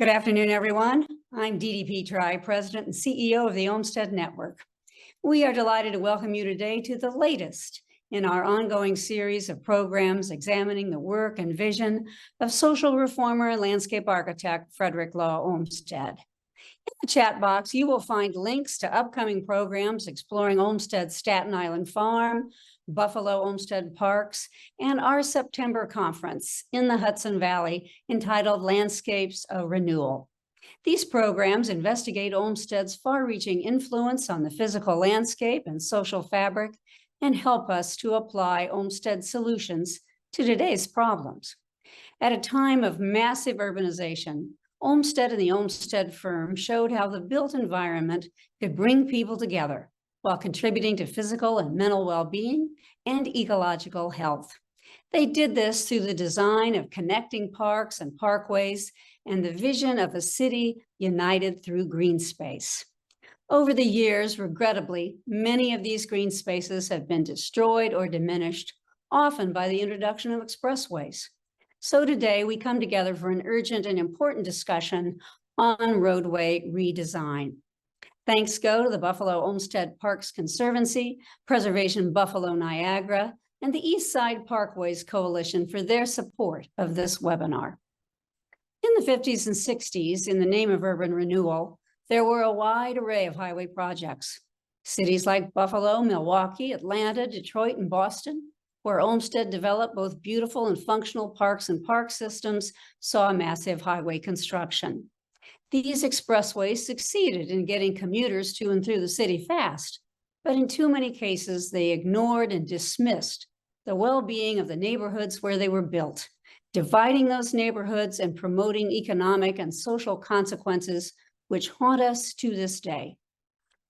Good afternoon, everyone. I'm Dee Dee Petri, President and CEO of the Olmsted Network. We are delighted to welcome you today to the latest in our ongoing series of programs examining the work and vision of social reformer and landscape architect Frederick Law Olmsted. In the chat box, you will find links to upcoming programs exploring Olmsted's Staten Island Farm, Buffalo Olmsted Parks, and our September conference in the Hudson Valley entitled Landscapes of Renewal. These programs investigate Olmsted's far-reaching influence on the physical landscape and social fabric and help us to apply Olmsted solutions to today's problems. At a time of massive urbanization, Olmsted and the Olmsted firm showed how the built environment could bring people together while contributing to physical and mental well-being and ecological health. They did this through the design of connecting parks and parkways and the vision of a city united through green space. Over the years, regrettably, many of these green spaces have been destroyed or diminished, often by the introduction of expressways. So today we come together for an urgent and important discussion on roadway redesign. Thanks go to the Buffalo Olmsted Parks Conservancy, Preservation Buffalo Niagara, and the East Side Parkways Coalition for their support of this webinar. In the 50s and 60s, in the name of urban renewal, there were a wide array of highway projects. Cities like Buffalo, Milwaukee, Atlanta, Detroit, and Boston, where Olmsted developed both beautiful and functional parks and park systems, saw massive highway construction. These expressways succeeded in getting commuters to and through the city fast, but in too many cases, they ignored and dismissed the well-being of the neighborhoods where they were built, dividing those neighborhoods and promoting economic and social consequences which haunt us to this day.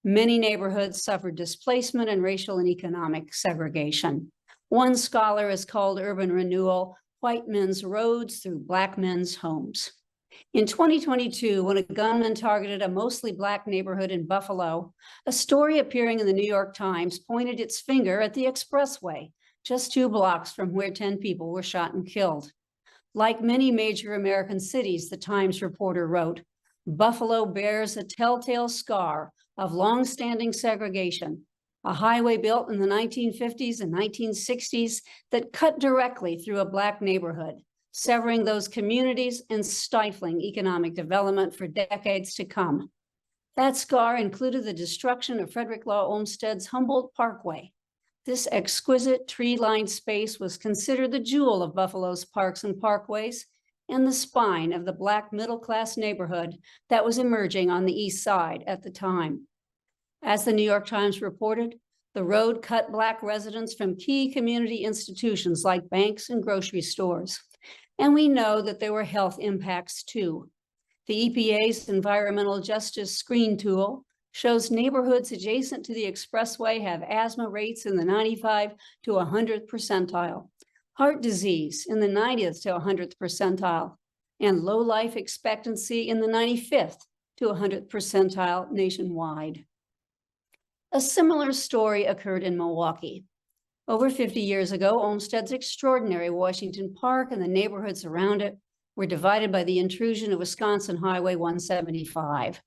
Many neighborhoods suffered displacement and racial and economic segregation. One scholar has called urban renewal white men's roads through black men's homes. In 2022, when a gunman targeted a mostly Black neighborhood in Buffalo, a story appearing in the New York Times pointed its finger at the expressway, just 2 blocks from where 10 people were shot and killed. Like many major American cities, the Times reporter wrote, Buffalo bears a telltale scar of longstanding segregation, a highway built in the 1950s and 1960s that cut directly through a Black neighborhood, severing those communities and stifling economic development for decades to come. That scar included the destruction of Frederick Law Olmsted's Humboldt Parkway. This exquisite tree-lined space was considered the jewel of Buffalo's parks and parkways and the spine of the Black middle-class neighborhood that was emerging on the East Side at the time. As the New York Times reported, the road cut Black residents from key community institutions like banks and grocery stores. And we know that there were health impacts too. The EPA's Environmental Justice Screen tool shows neighborhoods adjacent to the expressway have asthma rates in the 95 to 100th percentile, heart disease in the 90th to 100th percentile, and low life expectancy in the 95th to 100th percentile nationwide. A similar story occurred in Milwaukee. Over 50 years ago, Olmsted's extraordinary Washington Park and the neighborhoods around it were divided by the intrusion of Wisconsin Highway 175.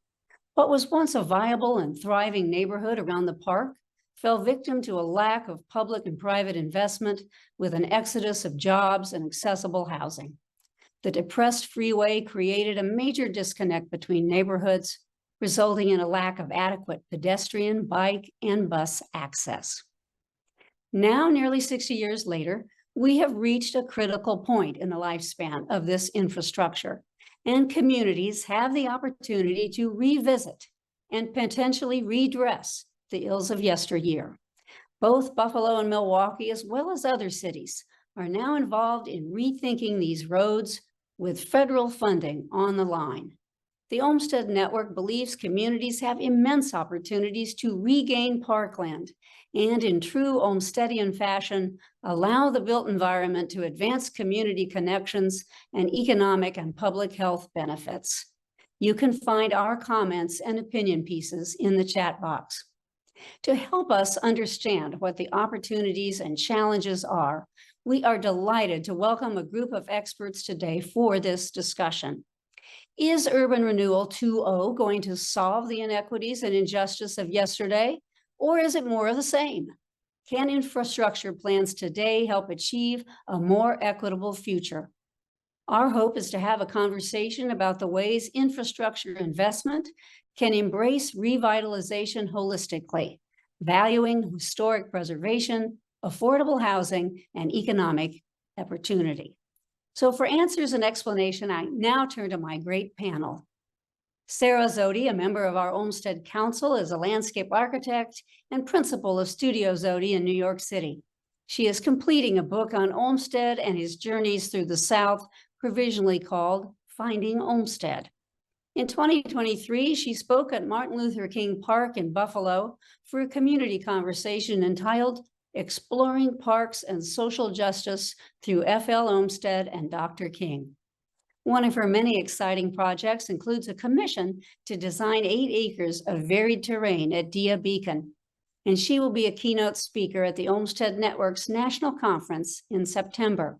What was once a viable and thriving neighborhood around the park fell victim to a lack of public and private investment with an exodus of jobs and accessible housing. The depressed freeway created a major disconnect between neighborhoods, resulting in a lack of adequate pedestrian, bike, and bus access. Now, nearly 60 years later, we have reached a critical point in the lifespan of this infrastructure, and communities have the opportunity to revisit and potentially redress the ills of yesteryear. Both Buffalo and Milwaukee, as well as other cities, are now involved in rethinking these roads with federal funding on the line. The Olmsted Network believes communities have immense opportunities to regain parkland and, in true Olmstedian fashion, allow the built environment to advance community connections and economic and public health benefits. You can find our comments and opinion pieces in the chat box. To help us understand what the opportunities and challenges are, we are delighted to welcome a group of experts today for this discussion. Is urban renewal 2.0 going to solve the inequities and injustice of yesterday, or is it more of the same? Can infrastructure plans today help achieve a more equitable future? Our hope is to have a conversation about the ways infrastructure investment can embrace revitalization holistically, valuing historic preservation, affordable housing, and economic opportunity. So for answers and explanation, I now turn to my great panel. Sarah Zodi, a member of our Olmsted Council, is a landscape architect and principal of Studio Zodi in New York City. She is completing a book on Olmsted and his journeys through the South, provisionally called Finding Olmsted. In 2023, she spoke at Martin Luther King Park in Buffalo for a community conversation entitled Exploring Parks and Social Justice through F.L. Olmsted and Dr. King. One of her many exciting projects includes a commission to design 8 acres of varied terrain at Dia Beacon, and she will be a keynote speaker at the Olmsted Network's National Conference in September.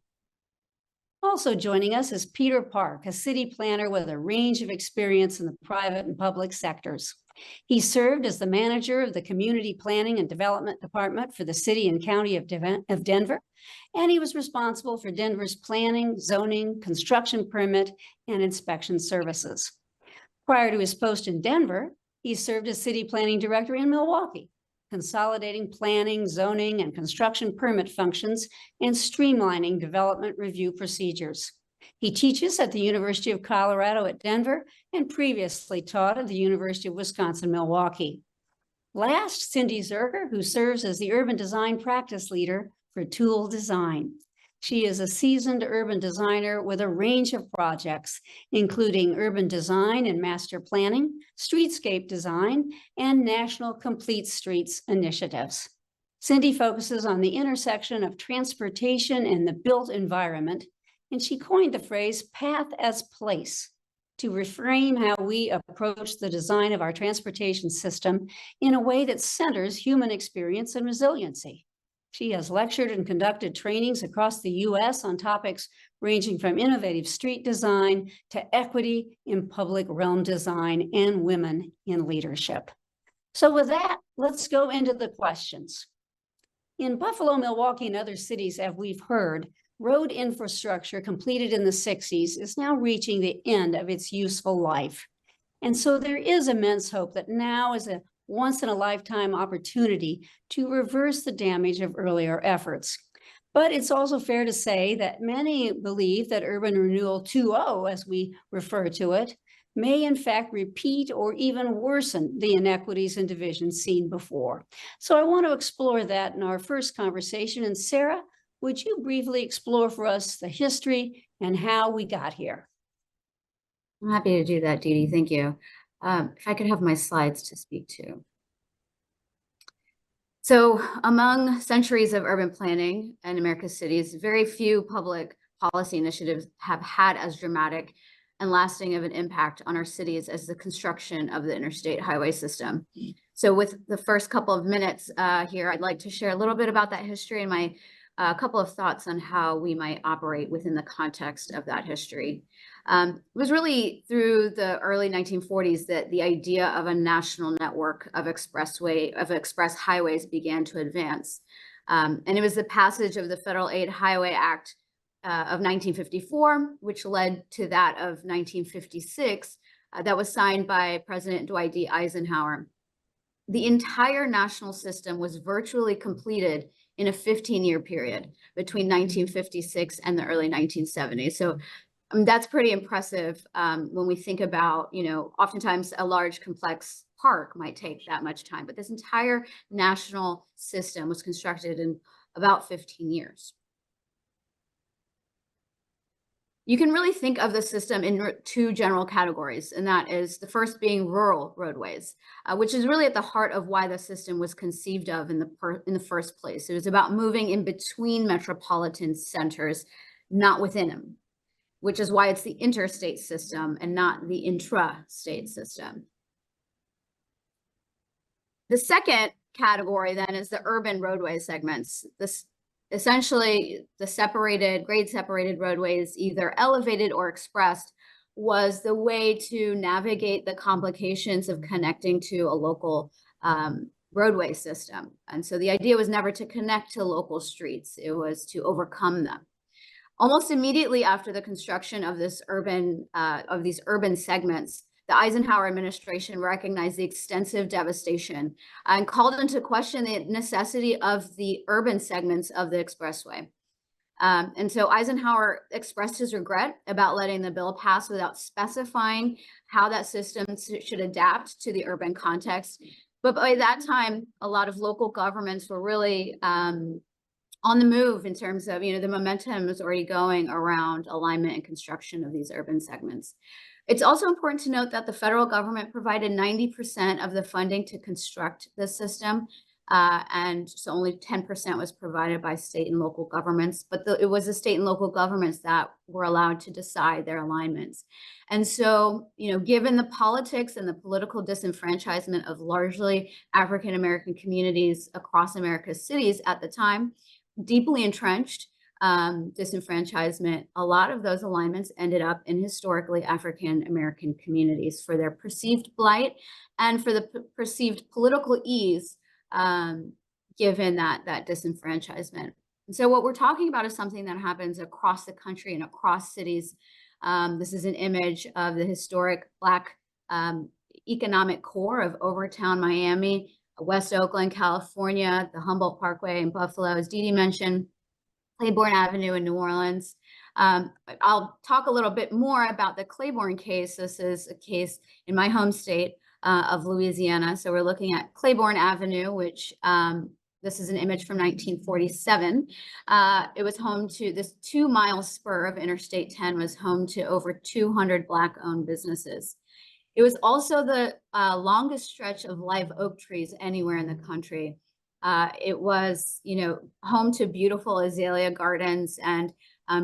Also joining us is Peter Park, a city planner with a range of experience in the private and public sectors. He served as the manager of the Community Planning and Development Department for the City and County of Denver, and he was responsible for Denver's planning, zoning, construction permit, and inspection services. Prior to his post in Denver, he served as city planning director in Milwaukee, consolidating planning, zoning, and construction permit functions and streamlining development review procedures. He teaches at the University of Colorado at Denver and previously taught at the University of Wisconsin-Milwaukee. Last, Cindy Zerger, who serves as the urban design practice leader for Tool Design. She is a seasoned urban designer with a range of projects, including urban design and master planning, streetscape design, and national complete streets initiatives. Cindy focuses on the intersection of transportation and the built environment, and she coined the phrase path as place to reframe how we approach the design of our transportation system in a way that centers human experience and resiliency. She has lectured and conducted trainings across the U.S. on topics ranging from innovative street design to equity in public realm design and women in leadership. So with that, let's go into the questions. In Buffalo, Milwaukee, and other cities, as we've heard, road infrastructure completed in the 60s is now reaching the end of its useful life. And so there is immense hope that now is a once-in-a-lifetime opportunity to reverse the damage of earlier efforts. But it's also fair to say that many believe that urban renewal 2.0, as we refer to it, may in fact repeat or even worsen the inequities and divisions seen before. So I want to explore that in our first conversation. And Sarah, would you briefly explore for us the history and how we got here? I'm happy to do that, Dee Dee. Thank you. If I could have my slides to speak to. So among centuries of urban planning in America's cities, very few public policy initiatives have had as dramatic and lasting of an impact on our cities as the construction of the interstate highway system. So with the first couple of minutes here, I'd like to share a little bit about that history and my couple of thoughts on how we might operate within the context of that history. It was really through the early 1940s that the idea of a national network of express highways began to advance. And it was the passage of the Federal Aid Highway Act of 1954, which led to that of 1956, that was signed by President Dwight D. Eisenhower. The entire national system was virtually completed in a 15-year period between 1956 and the early 1970s. So that's pretty impressive when we think about, oftentimes a large complex park might take that much time, but this entire national system was constructed in about 15 years. You can really think of the system in 2 general categories, and that is the first being rural roadways, which is really at the heart of why the system was conceived of in the first place. It was about moving in between metropolitan centers, not within them, which is why it's the interstate system and not the intra-state system. The second category then is the urban roadway segments. Essentially, the grade separated roadways, either elevated or expressed, was the way to navigate the complications of connecting to a local roadway system. And so the idea was never to connect to local streets, it was to overcome them. Almost immediately after the construction of these urban segments, the Eisenhower administration recognized the extensive devastation and called into question the necessity of the urban segments of the expressway. And so Eisenhower expressed his regret about letting the bill pass without specifying how that system should adapt to the urban context. But by that time, a lot of local governments were really on the move in terms of, the momentum was already going around alignment and construction of these urban segments. It's also important to note that the federal government provided 90% of the funding to construct the system. And so only 10% was provided by state and local governments, but it was the state and local governments that were allowed to decide their alignments. And so, given the politics and the political disenfranchisement of largely African-American communities across America's cities at the time, deeply entrenched disenfranchisement, a lot of those alignments ended up in historically African-American communities for their perceived blight and for the perceived political ease given that disenfranchisement. And so what we're talking about is something that happens across the country and across cities. This is an image of the historic Black economic core of Overtown, Miami, West Oakland, California, the Humboldt Parkway in Buffalo, as Dee Dee mentioned, Claiborne Avenue in New Orleans. I'll talk a little bit more about the Claiborne case. This is a case in my home state of Louisiana. So we're looking at Claiborne Avenue, which this is an image from 1947. It was home to this 2-mile spur of Interstate 10 was home to over 200 Black-owned businesses. It was also the longest stretch of live oak trees anywhere in the country. It was, home to beautiful azalea gardens, and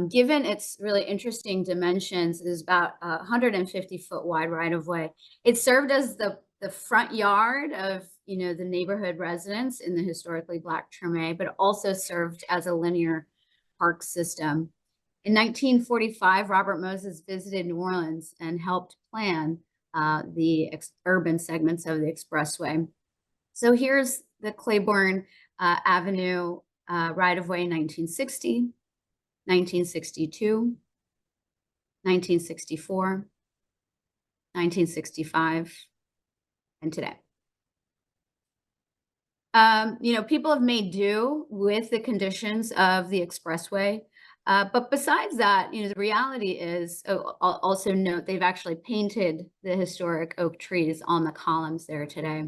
given its really interesting dimensions, it is about a 150-foot wide right-of-way. It served as the front yard of, the neighborhood residents in the historically Black Treme, but also served as a linear park system. In 1945, Robert Moses visited New Orleans and helped plan the urban segments of the expressway. So here's the Claiborne Avenue right-of-way in 1960, 1962, 1964, 1965, and today. People have made do with the conditions of the expressway. But besides that, the reality is, I'll also note they've actually painted the historic oak trees on the columns there today.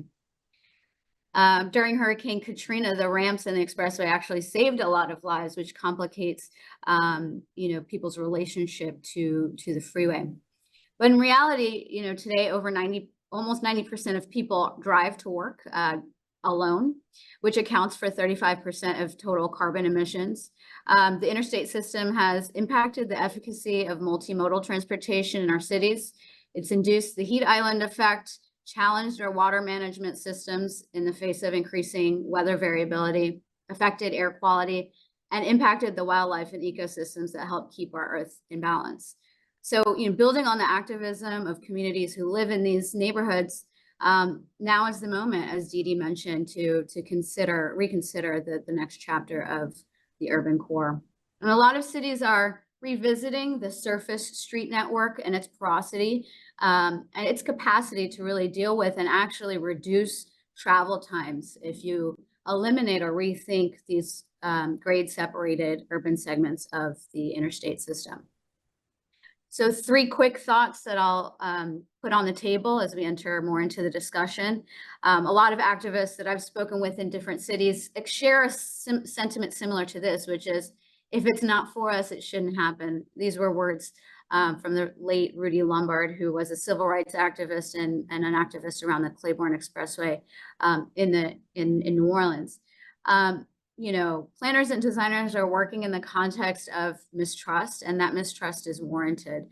During Hurricane Katrina, the ramps in the expressway actually saved a lot of lives, which complicates, people's relationship to the freeway. But in reality, today almost 90% of people drive to work alone, which accounts for 35% of total carbon emissions. The interstate system has impacted the efficacy of multimodal transportation in our cities. It's induced the heat island effect, challenged our water management systems in the face of increasing weather variability, affected air quality, and impacted the wildlife and ecosystems that help keep our Earth in balance. So, building on the activism of communities who live in these neighborhoods, now is the moment, as Dee Dee mentioned, to reconsider the next chapter of the urban core. And a lot of cities are revisiting the surface street network and its porosity and its capacity to really deal with and actually reduce travel times if you eliminate or rethink these grade separated urban segments of the interstate system. So 3 quick thoughts that I'll put on the table as we enter more into the discussion. A lot of activists that I've spoken with in different cities share a sentiment similar to this, which is, if it's not for us, it shouldn't happen. These were words from the late Rudy Lombard, who was a civil rights activist and an activist around the Claiborne Expressway in New Orleans. Planners and designers are working in the context of mistrust, and that mistrust is warranted.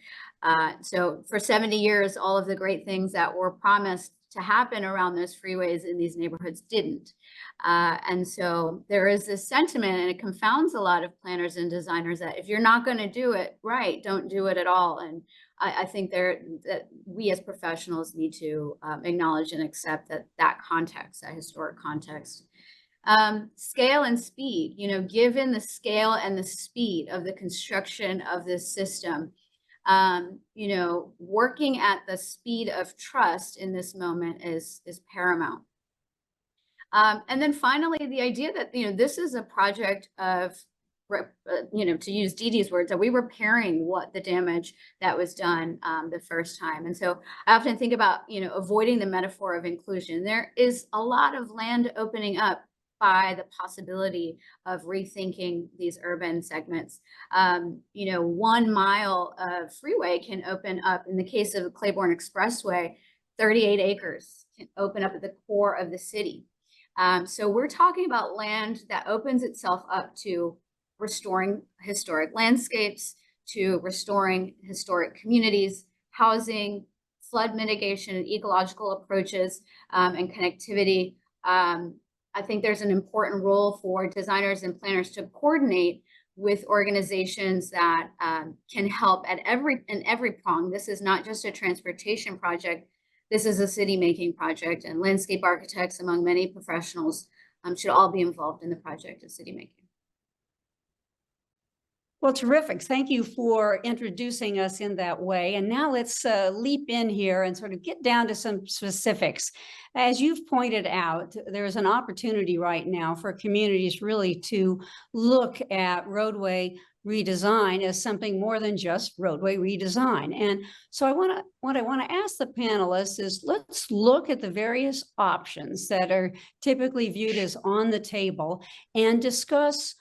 So for 70 years, all of the great things that were promised to happen around those freeways in these neighborhoods didn't. And so there is this sentiment, and it confounds a lot of planners and designers, that if you're not going to do it right, don't do it at all. And I think that we as professionals need to acknowledge and accept that context, that historic context. Scale and speed, given the scale and the speed of the construction of this system, working at the speed of trust in this moment is paramount. And then finally, the idea that, this is a project of, to use Dee Dee's words, that we were repairing what the damage that was done the first time. And so I often think about, avoiding the metaphor of inclusion. There is a lot of land opening up by the possibility of rethinking these urban segments. 1 mile of freeway can open up, in the case of the Claiborne Expressway, 38 acres can open up at the core of the city. So we're talking about land that opens itself up to restoring historic landscapes, to restoring historic communities, housing, flood mitigation, and ecological approaches, and connectivity. I think there's an important role for designers and planners to coordinate with organizations that can help in every prong. This is not just a transportation project. This is a city making project, and landscape architects, among many professionals, should all be involved in the project of city making. Well, terrific. Thank you for introducing us in that way. And now let's leap in here and sort of get down to some specifics. As you've pointed out, there's an opportunity right now for communities really to look at roadway redesign as something more than just roadway redesign. And so what I want to ask the panelists is, let's look at the various options that are typically viewed as on the table and discuss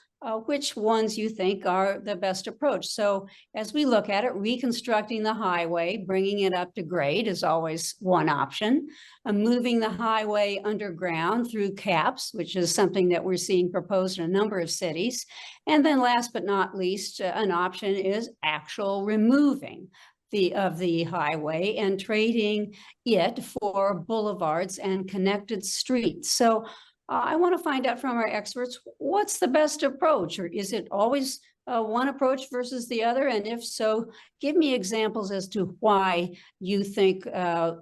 which ones you think are the best approach. So as we look at it, reconstructing the highway, bringing it up to grade is always one option. Moving the highway underground through caps, which is something that we're seeing proposed in a number of cities. And then last but not least, an option is actual removing of the highway and trading it for boulevards and connected streets. So I want to find out from our experts, what's the best approach, or is it always one approach versus the other? And if so, give me examples as to why you think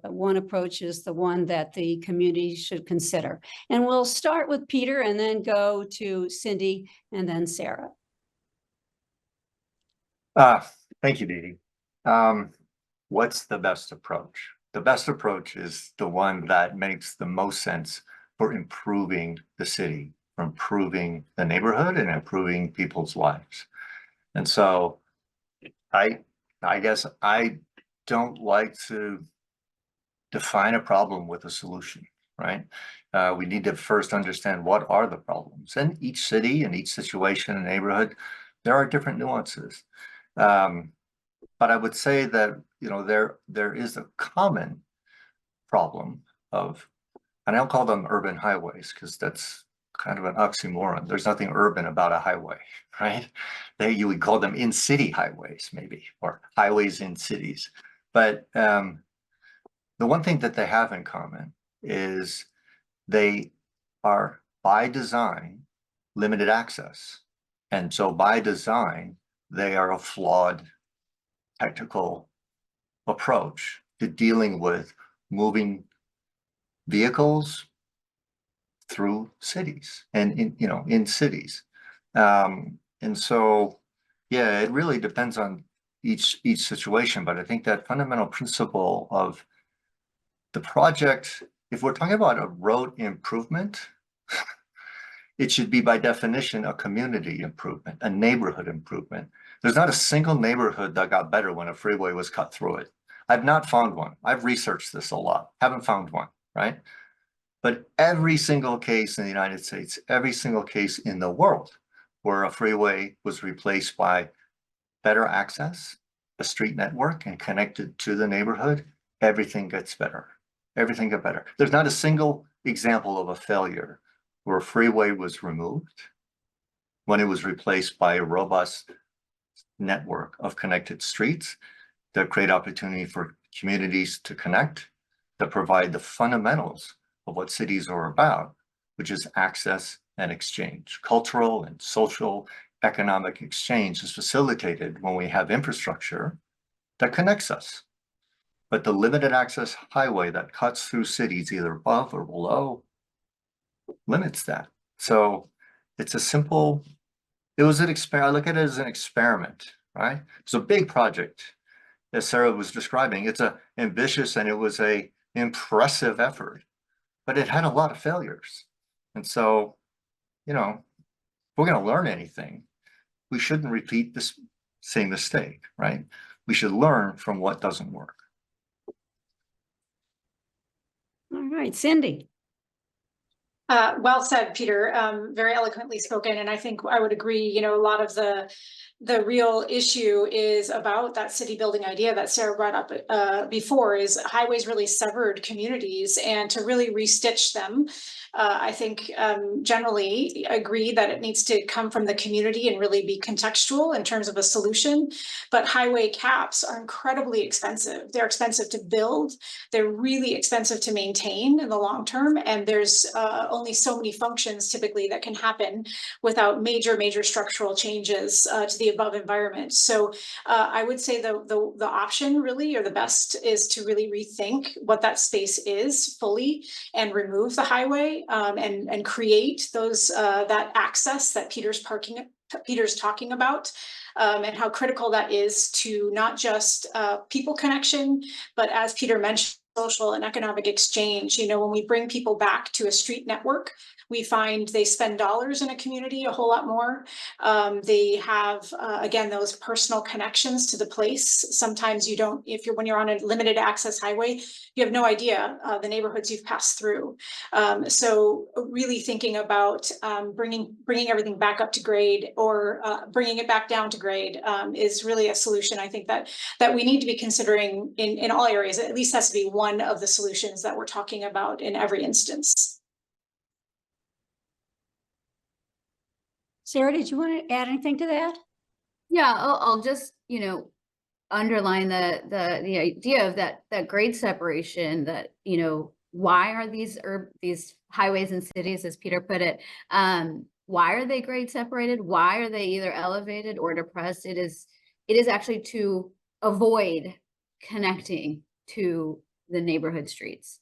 one approach is the one that the community should consider. And we'll start with Peter and then go to Cindy and then Sarah. Thank you, Dee Dee. What's the best approach? The best approach is the one that makes the most sense for improving the city, for improving the neighborhood and improving people's lives. And so I guess I don't like to define a problem with a solution, right? We need to first understand what are the problems. And each city and each situation and neighborhood, there are different nuances. But I would say that, there is a common problem of, and I don't call them urban highways because that's kind of an oxymoron. There's nothing urban about a highway, right? You would call them in-city highways maybe, or highways in cities. But the one thing that they have in common is they are by design limited access. And so by design, they are a flawed technical approach to dealing with moving vehicles through cities and in cities. And so, yeah, it really depends on each situation. But I think that fundamental principle of the project, if we're talking about a road improvement, it should be by definition a community improvement, a neighborhood improvement. There's not a single neighborhood that got better when a freeway was cut through it. I've not found one. I've researched this a lot, haven't found one, right? But every single case in the United States, every single case in the world where a freeway was replaced by better access, a street network, and connected to the neighborhood, everything gets better. Everything got better. There's not a single example of a failure where a freeway was removed when it was replaced by a robust network of connected streets that create opportunity for communities to connect, that provide the fundamentals of what cities are about, which is access and exchange. Cultural and social economic exchange is facilitated when we have infrastructure that connects us. But the limited access highway that cuts through cities either above or below limits that. So it's a simple, it was an experiment. I look at it as an experiment, right? It's a big project, as Sarah was describing. It's ambitious and it was a impressive effort, but it had a lot of failures. And so, you know, if we're going to learn anything, we shouldn't repeat this same mistake, right? We should learn from what doesn't work. All right, Cindy. Well said, Peter. Very eloquently spoken. And I think I would agree, you know, a lot of the real issue is about that city building idea that Sarah brought up before, is highways really severed communities, and to really restitch them. I think generally agree that it needs to come from the community and really be contextual in terms of a solution. But highway caps are incredibly expensive. They're expensive to build. They're really expensive to maintain in the long term. And there's only so many functions typically that can happen without major structural changes to the above environment. So I would say the option really, or the best, is to really rethink what that space is fully and remove the highway and create those that access that Peter's talking about, and how critical that is to not just people connection, but as Peter mentioned, social and economic exchange. You know, when we bring people back to a street network, we find they spend dollars in a community a whole lot more. They have, again, those personal connections to the place. Sometimes you don't, when you're on a limited access highway, you have no idea the neighborhoods you've passed through. So really thinking about bringing everything back up to grade, or bringing it back down to grade is really a solution. I think that we need to be considering in all areas. It at least has to be one of the solutions that we're talking about in every instance. Sarah, did you want to add anything to that? Yeah, I'll just, you know, underline the idea of that grade separation, that, you know, why are these highways and cities, as Peter put it, why are they grade separated? Why are they either elevated or depressed? It is actually to avoid connecting to the neighborhood streets.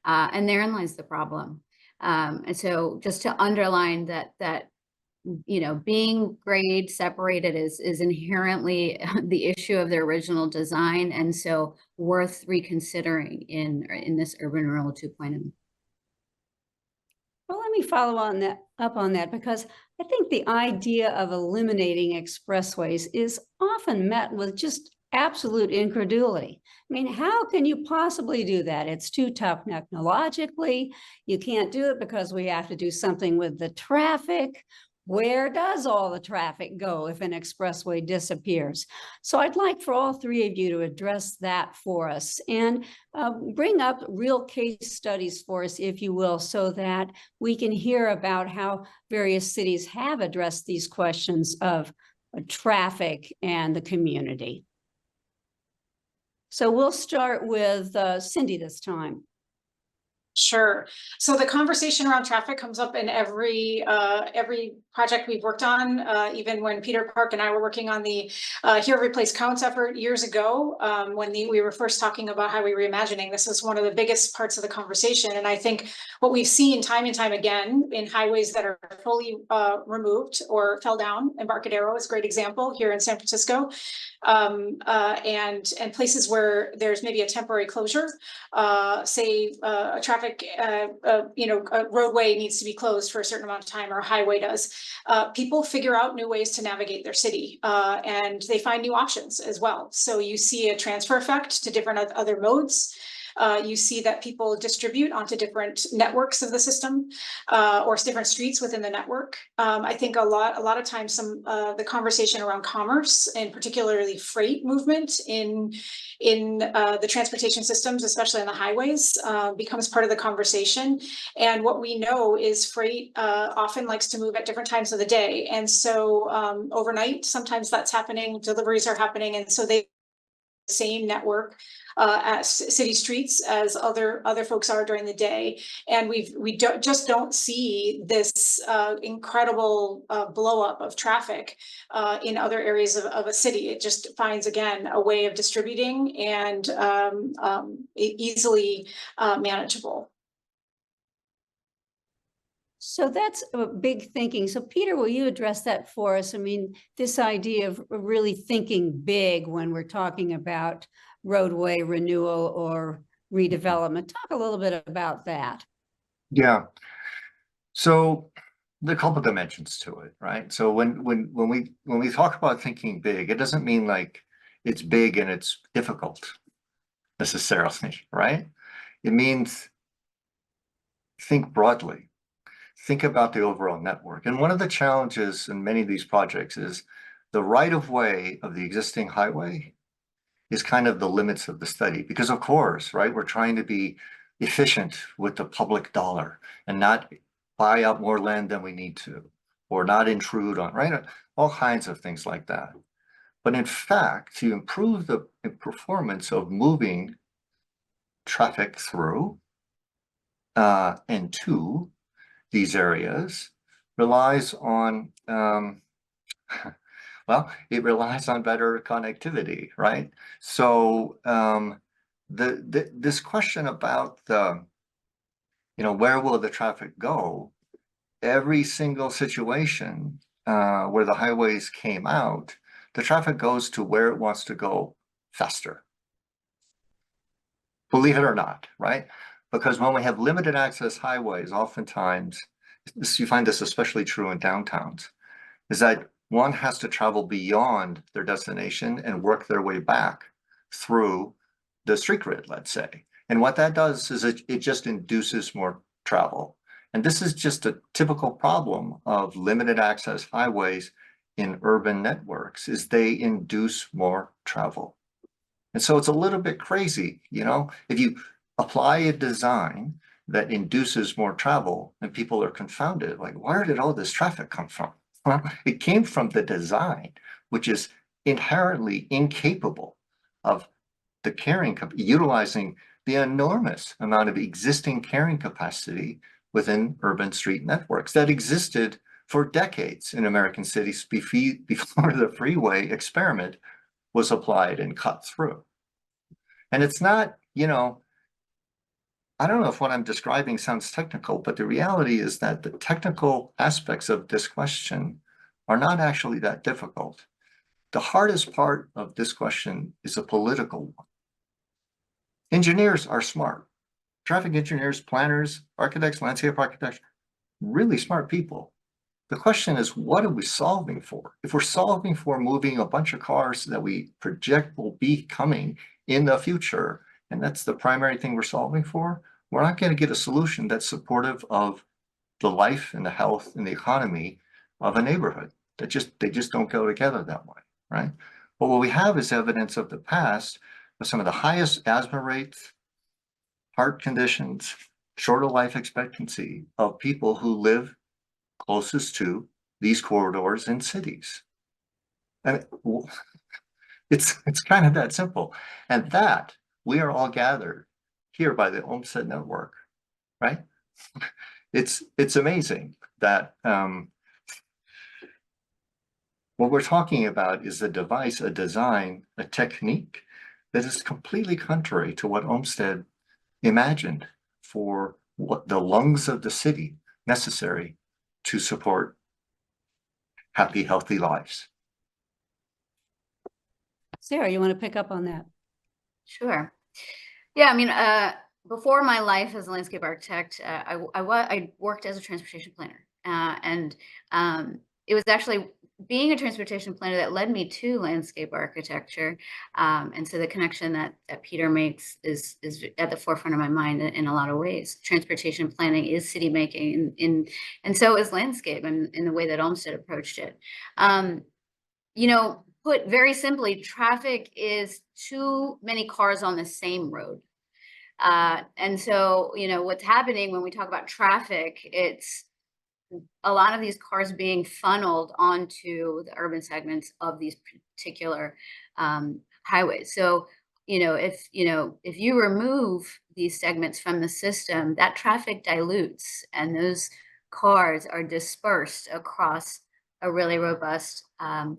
And therein lies the problem. And so just to underline that, you know, being grade separated is inherently the issue of the original design, and so worth reconsidering in this urban renewal 2.0. Well, let me follow up on that, because I think the idea of eliminating expressways is often met with just absolute incredulity. I mean, how can you possibly do that? It's too tough technologically. You can't do it because we have to do something with the traffic. Where does all the traffic go if an expressway disappears? So I'd like for all three of you to address that for us, and bring up real case studies for us, if you will, so that we can hear about how various cities have addressed these questions of traffic and the community. So we'll start with Cindy this time. Sure. So the conversation around traffic comes up in every project we've worked on, even when Peter Park and I were working on the Hear Every Place Counts effort years ago, when we were first talking about highway reimagining. This was one of the biggest parts of the conversation. And I think what we've seen time and time again in highways that are fully removed or fell down, Embarcadero is a great example here in San Francisco, and places where there's maybe a temporary closure, say a traffic, a roadway needs to be closed for a certain amount of time, or a highway does. People figure out new ways to navigate their city, and they find new options as well. So you see a transfer effect to different other modes. You see that people distribute onto different networks of the system, or different streets within the network. I think a lot of times the conversation around commerce, and particularly freight movement in the transportation systems, especially on the highways, becomes part of the conversation. And what we know is freight often likes to move at different times of the day. And so overnight, sometimes that's happening, deliveries are happening. And so they same network as city streets as other folks are during the day. And we don't see this incredible blow up of traffic in other areas of a city. It just finds, again, a way of distributing and easily manageable. So that's a big thinking. So Peter, will you address that for us? I mean, this idea of really thinking big when we're talking about roadway renewal or redevelopment. Talk a little bit about that. Yeah. So there are a couple dimensions to it, right? So when we talk about thinking big, it doesn't mean like it's big and it's difficult necessarily, right? It means think broadly. Think about the overall network. And one of the challenges in many of these projects is the right of way of the existing highway is kind of the limits of the study. Because of course, right, we're trying to be efficient with the public dollar and not buy up more land than we need to, or not intrude on, right? All kinds of things like that. But in fact, to improve the performance of moving traffic through and to these areas relies on, well, it relies on better connectivity, right? So this question about the, where will the traffic go? Every single situation where the highways came out, the traffic goes to where it wants to go faster. Believe it or not, right? Because when we have limited access highways, oftentimes, you find this especially true in downtowns, is that one has to travel beyond their destination and work their way back through the street grid, let's say. And what that does is it just induces more travel. And this is just a typical problem of limited access highways in urban networks, is they induce more travel. And so it's a little bit crazy, if you apply a design that induces more travel and people are confounded, like, where did all this traffic come from? Well, it came from the design, which is inherently incapable of utilizing the enormous amount of existing carrying capacity within urban street networks that existed for decades in American cities before the freeway experiment was applied and cut through. And it's not, I don't know if what I'm describing sounds technical, but the reality is that the technical aspects of this question are not actually that difficult. The hardest part of this question is a political one. Engineers are smart. Traffic engineers, planners, architects, landscape architects, really smart people. The question is, what are we solving for? If we're solving for moving a bunch of cars that we project will be coming in the future, and that's the primary thing we're solving for, we're not going to get a solution that's supportive of the life and the health and the economy of a neighborhood. They just don't go together that way, right? But what we have is evidence of the past of some of the highest asthma rates, heart conditions, shorter life expectancy of people who live closest to these corridors in cities. And it's kind of that simple. And that we are all gathered here by the Olmsted Network, right? It's amazing that what we're talking about is a device, a design, a technique that is completely contrary to what Olmsted imagined for what the lungs of the city necessary to support happy, healthy lives. Sarah, you want to pick up on that? Sure. Yeah, I mean, before my life as a landscape architect, I worked as a transportation planner, and it was actually being a transportation planner that led me to landscape architecture. And so the connection that Peter makes is at the forefront of my mind in a lot of ways. Transportation planning is city making, and so is landscape, and in the way that Olmsted approached it. Put very simply, traffic is too many cars on the same road. And so, what's happening when we talk about traffic, it's a lot of these cars being funneled onto the urban segments of these particular highways. So if you remove these segments from the system, that traffic dilutes and those cars are dispersed across a really robust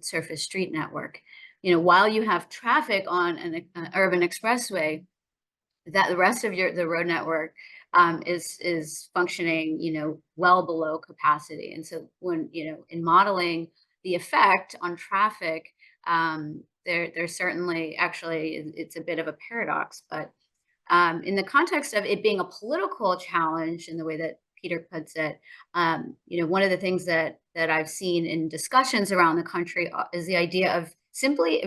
surface street network. While you have traffic on an urban expressway, that the rest of the road network is functioning, well below capacity. And so when, in modeling the effect on traffic, there's certainly, actually, it's a bit of a paradox, but in the context of it being a political challenge in the way that Peter puts it, one of the things that I've seen in discussions around the country is the idea of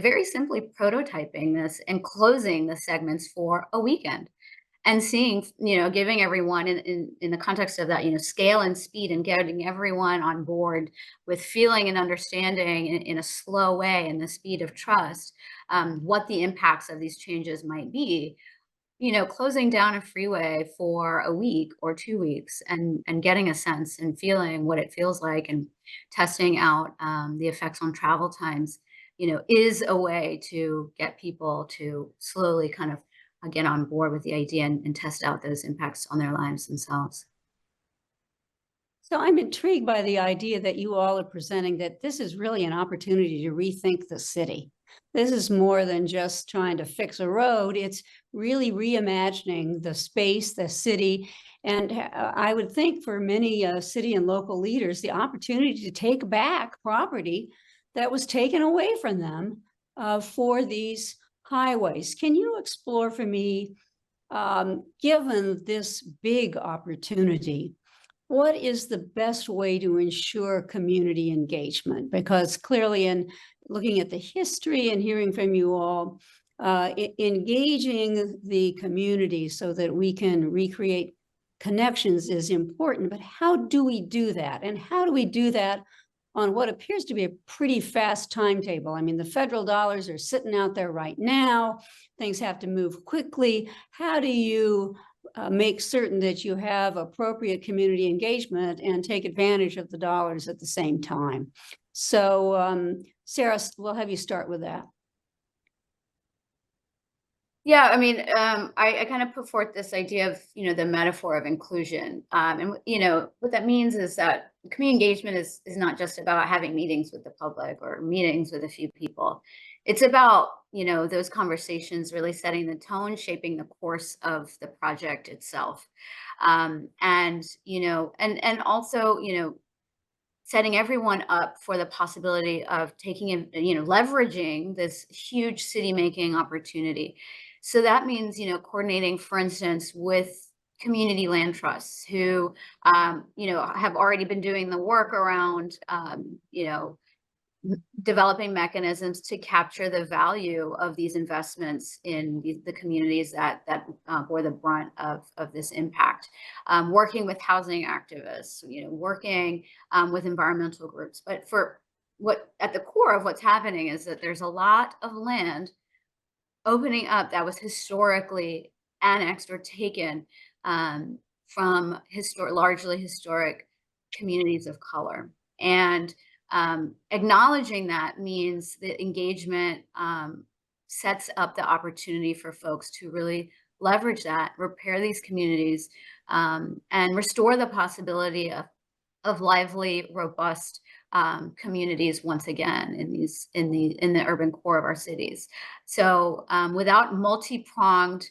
very simply prototyping this and closing the segments for a weekend and seeing, giving everyone in the context of that, scale and speed and getting everyone on board with feeling and understanding in a slow way and the speed of trust, what the impacts of these changes might be. Closing down a freeway for a week or 2 weeks and getting a sense and feeling what it feels like and testing out the effects on travel times, is a way to get people to slowly kind of get on board with the idea and test out those impacts on their lives themselves. So I'm intrigued by the idea that you all are presenting, that this is really an opportunity to rethink the city. This is more than just trying to fix a road. It's really reimagining the space, the city. And I would think for many city and local leaders, the opportunity to take back property that was taken away from them for these highways. Can you explore for me, given this big opportunity, what is the best way to ensure community engagement? Because clearly, in looking at the history and hearing from you all, engaging the community so that we can recreate connections is important. But how do we do that? And how do we do that on what appears to be a pretty fast timetable? I mean, the federal dollars are sitting out there right now. Things have to move quickly. How do you make certain that you have appropriate community engagement and take advantage of the dollars at the same time? So, Sarah, we'll have you start with that. Yeah, I mean, I kind of put forth this idea of, the metaphor of inclusion. And, what that means is that community engagement is not just about having meetings with the public or meetings with a few people. It's about, those conversations really setting the tone, shaping the course of the project itself. And also, setting everyone up for the possibility of taking in, leveraging this huge city making opportunity. So that means, coordinating, for instance, with community land trusts who, have already been doing the work around, developing mechanisms to capture the value of these investments in the communities that bore the brunt of this impact. Working with housing activists, working with environmental groups. But at the core of what's happening is that there's a lot of land opening up that was historically annexed or taken from largely historic communities of color. And acknowledging that means that engagement sets up the opportunity for folks to really leverage that, repair these communities, and restore the possibility of lively, robust communities once again in the urban core of our cities. So without multi-pronged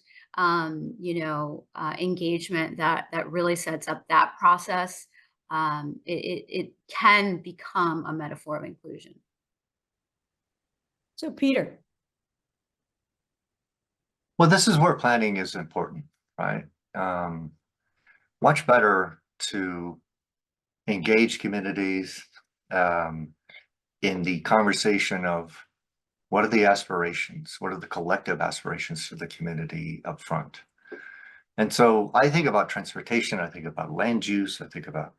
engagement that really sets up that process, it can become a metaphor of inclusion. So, Peter. Well, this is where planning is important, right? Much better to engage communities in the conversation of what are the aspirations, what are the collective aspirations for the community up front. And so I think about transportation, I think about land use, I think about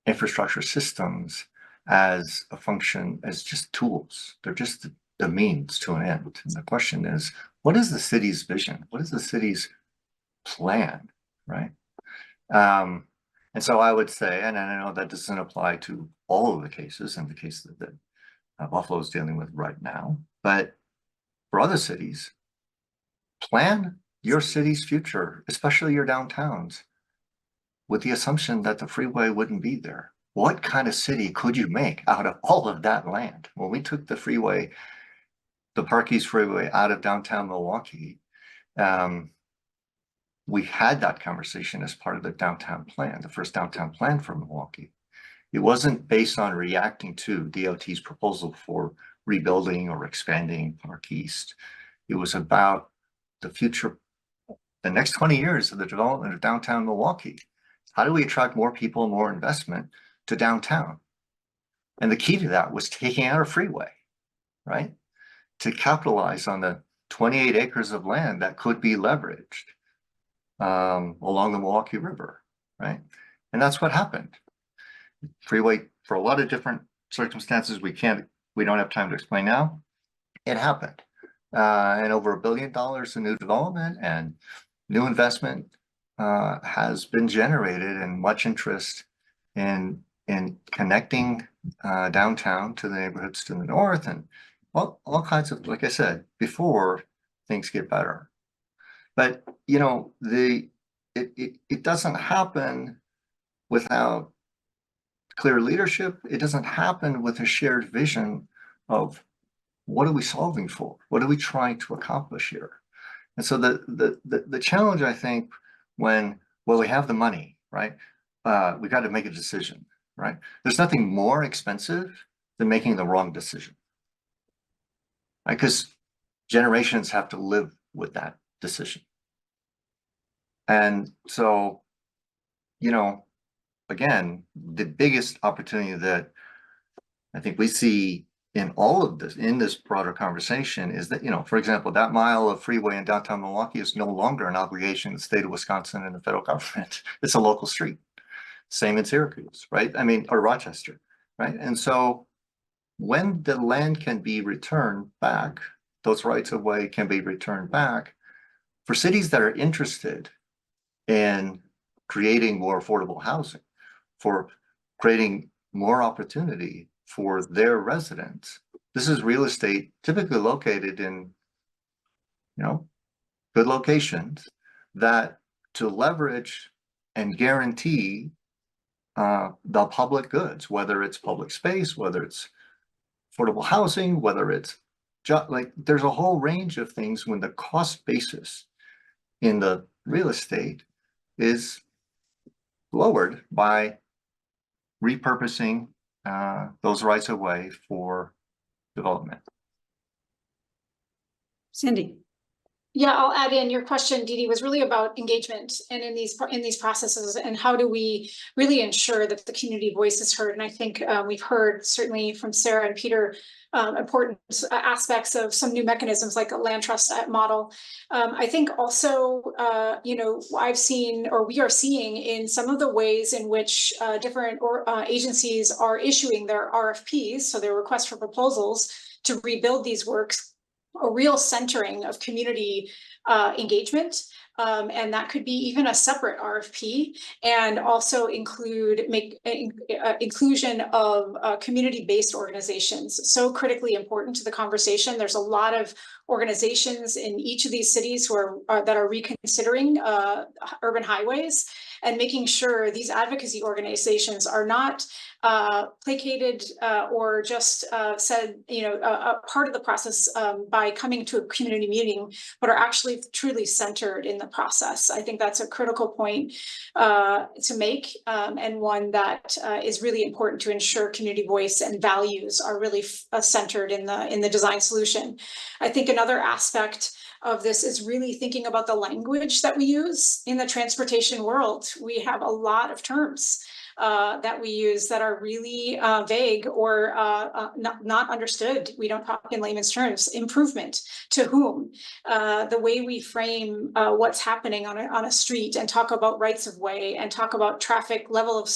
infrastructure systems as a function, as just tools. They're just the means to an end. And the question is, what is the city's vision? What is the city's plan, right? And so I would say, and I know that doesn't apply to all of the cases, in the case that Buffalo is dealing with right now, but for other cities, plan your city's future, especially your downtowns, with the assumption that the freeway wouldn't be there. What kind of city could you make out of all of that land? When we took the freeway, the Park East Freeway out of downtown Milwaukee, we had that conversation as part of the downtown plan, the first downtown plan for Milwaukee. It wasn't based on reacting to DOT's proposal for rebuilding or expanding Park East. It was about the future, the next 20 years of the development of downtown Milwaukee. How do we attract more people, more investment to downtown? And the key to that was taking out a freeway, right? To capitalize on the 28 acres of land that could be leveraged along the Milwaukee River, right? And that's what happened. Freeway, for a lot of different circumstances we don't have time to explain now, it happened. And over $1 billion in new development and new investment has been generated, and much interest in connecting downtown to the neighborhoods to the north, and all kinds of, like I said before, things get better. But you know, it doesn't happen without clear leadership. It doesn't happen with a shared vision of what are we solving for? What are we trying to accomplish here? And so the challenge, I think, when, well, we have the money, right? We got to make a decision, right? There's nothing more expensive than making the wrong decision, right? Because generations have to live with that decision. And so, you know, again, the biggest opportunity that I think we see in all of this, in this broader conversation, is that, you know, for example, that mile of freeway in downtown Milwaukee is no longer an obligation of the state of Wisconsin and the federal government. It's a local street. Same in Syracuse, right? I mean, or Rochester, right? And so when the land can be returned back, those rights of way can be returned back for cities that are interested in creating more affordable housing, for creating more opportunity for their residents. This is real estate typically located in, you know, good locations that to leverage and guarantee the public goods, whether it's public space, whether it's affordable housing, whether it's just like, there's a whole range of things when the cost basis in the real estate is lowered by repurposing those rights of way for development. Cindy. Yeah, I'll add in, your question, Dee Dee, was really about engagement and in these processes, and how do we really ensure that the community voice is heard. And I think we've heard certainly from Sarah and Peter important aspects of some new mechanisms like a land trust model. I think also, you know, I've seen, or we are seeing in some of the ways in which different agencies are issuing their RFPs, so their requests for proposals to rebuild these works, a real centering of community engagement. And that could be even a separate RFP, and also inclusion of community-based organizations. So critically important to the conversation. There's a lot of organizations in each of these cities who that are reconsidering urban highways, and making sure these advocacy organizations are not placated or just said, you know, a part of the process by coming to a community meeting, but are actually truly centered in the process. I think that's a critical point to make, and one that is really important to ensure community voice and values are really centered in the design solution. I think another aspect of this is really thinking about the language that we use in the transportation world. We have a lot of terms that we use that are really vague or not understood. We don't talk in layman's terms. Improvement to whom? The way we frame what's happening on a street, and talk about rights of way, and talk about traffic level of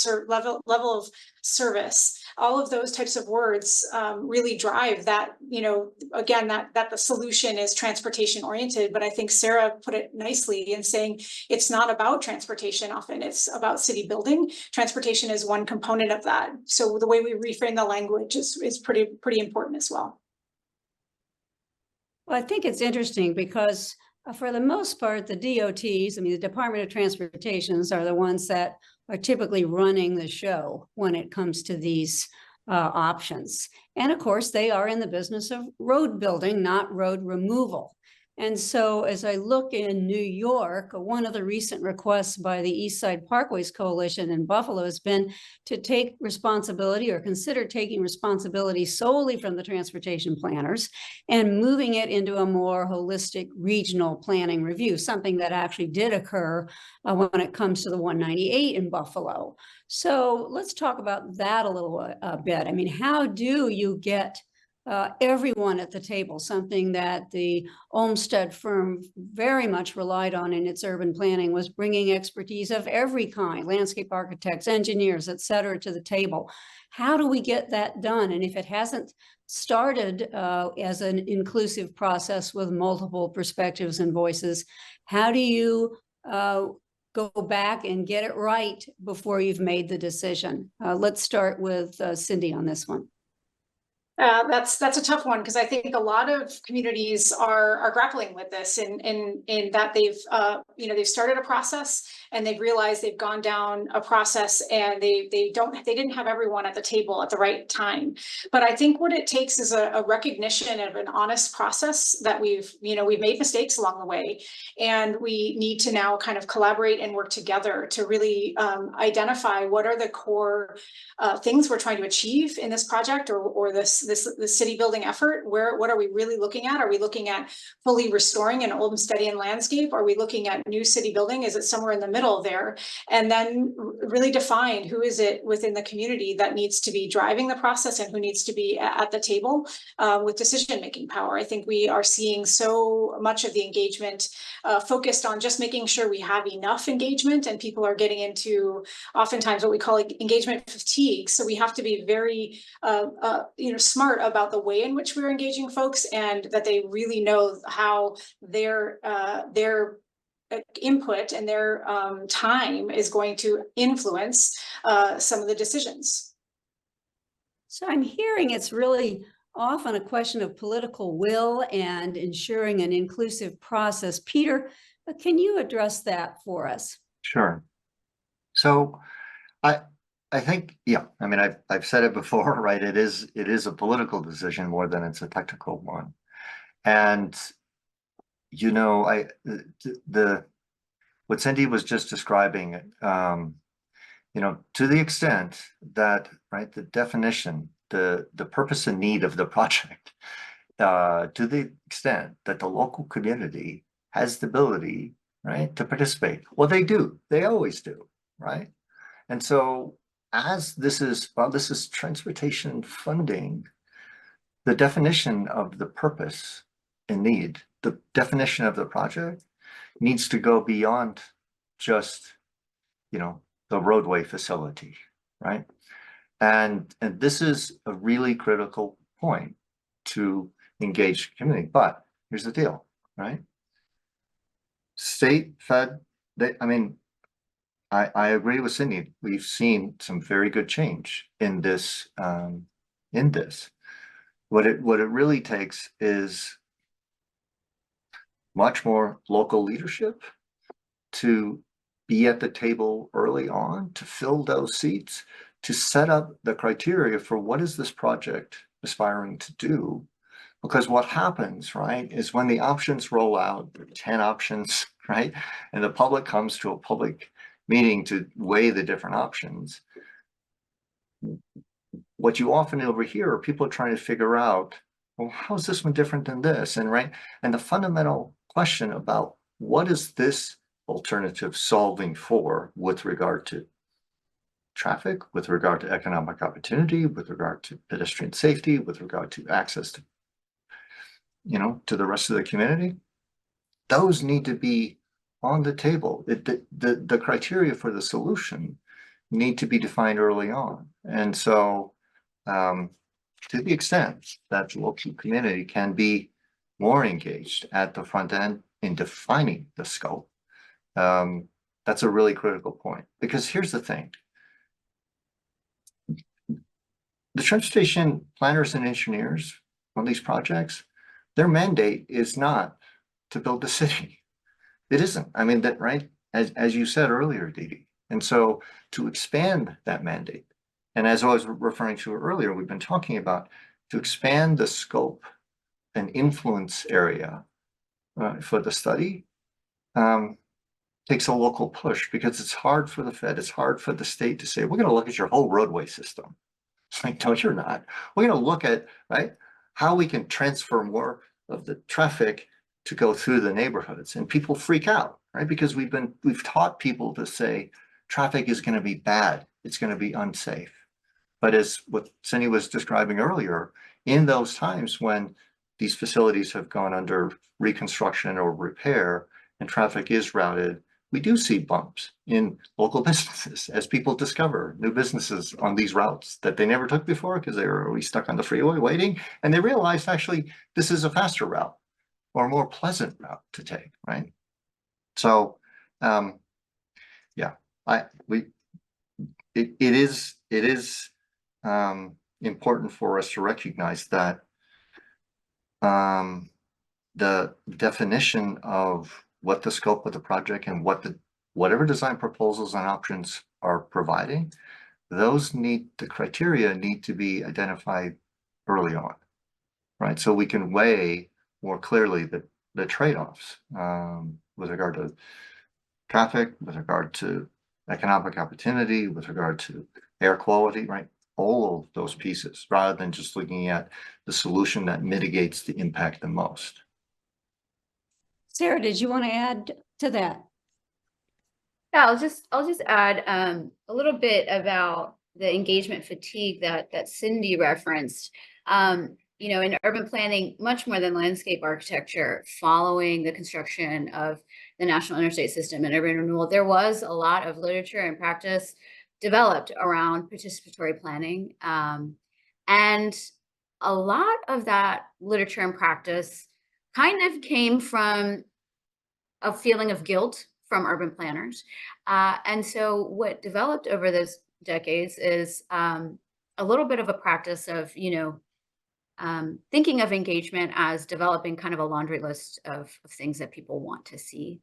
service. All of those types of words really drive that, you know, again, that the solution is transportation oriented. But I think Sarah put it nicely in saying it's not about transportation often, it's about city building. Transportation is one component of that. So the way we reframe the language is pretty important as well. I think it's interesting because for the most part, the DOTs, I mean, the Department of Transportations are the ones that are typically running the show when it comes to these options. And of course, they are in the business of road building, not road removal. And so as I look in New York, one of the recent requests by the East Side Parkways Coalition in Buffalo has been to take responsibility or consider taking responsibility solely from the transportation planners and moving it into a more holistic regional planning review, something that actually did occur when it comes to the 198 in Buffalo. So let's talk about that a little bit. I mean, how do you get everyone at the table, something that the Olmsted firm very much relied on in its urban planning was bringing expertise of every kind, landscape architects, engineers, et cetera, to the table. How do we get that done? And if it hasn't started as an inclusive process with multiple perspectives and voices, how do you go back and get it right before you've made the decision? Let's start with Cindy on this one. That's a tough one, because I think a lot of communities are grappling with this in that they've started a process and they've realized they've gone down a process and they didn't have everyone at the table at the right time. But I think what it takes is a recognition of an honest process that we've made mistakes along the way, and we need to now kind of collaborate and work together to really identify what are the core things we're trying to achieve in this project or this city building effort. What are we really looking at? Are we looking at fully restoring an Olmstedian landscape? Are we looking at new city building? Is it somewhere in the middle there? And then really define who is it within the community that needs to be driving the process and who needs to be at the table with decision-making power. I think we are seeing so much of the engagement focused on just making sure we have enough engagement, and people are getting into oftentimes what we call engagement fatigue. So we have to be very smart about the way in which we're engaging folks, and that they really know how their input and their time is going to influence some of the decisions. So I'm hearing it's really often a question of political will and ensuring an inclusive process. Peter, can you address that for us? Sure. So I think, yeah, I mean, I've said it before, right? It is a political decision more than it's a technical one. And, what Cindy was just describing, to the extent that, right, the definition, the purpose and need of the project, to the extent that the local community has the ability, right, to participate. Well, they do, they always do, right? And so as this is transportation funding, the definition of the purpose and need, the definition of the project needs to go beyond just, the roadway facility, right? And this is a really critical point to engage the community. But here's the deal, right? State, fed, I agree with Cindy. We've seen some very good change in this. What it really takes is much more local leadership to be at the table early on, to fill those seats, to set up the criteria for what is this project aspiring to do. Because what happens, right, is when the options roll out, there are 10 options, right, and the public comes to a public meeting to weigh the different options, what you often overhear are people trying to figure out, well, how is this one different than this? And the fundamental question about what is this alternative solving for with regard to traffic, with regard to economic opportunity, with regard to pedestrian safety, with regard to access to, to the rest of the community, those need to be on the table. The criteria for the solution need to be defined early on. And so to the extent that the local community can be more engaged at the front end in defining the scope, that's a really critical point. Because here's the thing. The transportation planners and engineers on these projects Their mandate is not to build the city. It isn't. I mean, that, right? As you said earlier, Dee Dee. And so to expand that mandate, and as I was referring to earlier, we've been talking about to expand the scope and influence area for the study, takes a local push, because it's hard for the Fed, it's hard for the state to say, we're going to look at your whole roadway system. It's like, no, you're not. We're going to look at, right, how we can transfer more of the traffic to go through the neighborhoods. And people freak out, right? Because we've taught people to say traffic is going to be bad, it's going to be unsafe. But as what Cindy was describing earlier, in those times when these facilities have gone under reconstruction or repair and traffic is routed, we do see bumps in local businesses as people discover new businesses on these routes that they never took before because they were always stuck on the freeway waiting. And they realized actually this is a faster route or a more pleasant route to take, right? So, yeah, it is important for us to recognize that the definition of what the scope of the project and whatever design proposals and options are providing, the criteria need to be identified early on, right? So we can weigh more clearly the trade-offs with regard to traffic, with regard to economic opportunity, with regard to air quality, right? All of those pieces, rather than just looking at the solution that mitigates the impact the most. Sarah, did you want to add to that? Yeah, I'll just add a little bit about the engagement fatigue that Cindy referenced. You know, in urban planning, much more than landscape architecture, following the construction of the National Interstate System and urban renewal, there was a lot of literature and practice developed around participatory planning. And a lot of that literature and practice kind of came from a feeling of guilt from urban planners. And so what developed over those decades is a little bit of a practice of, you know, thinking of engagement as developing kind of a laundry list of things that people want to see.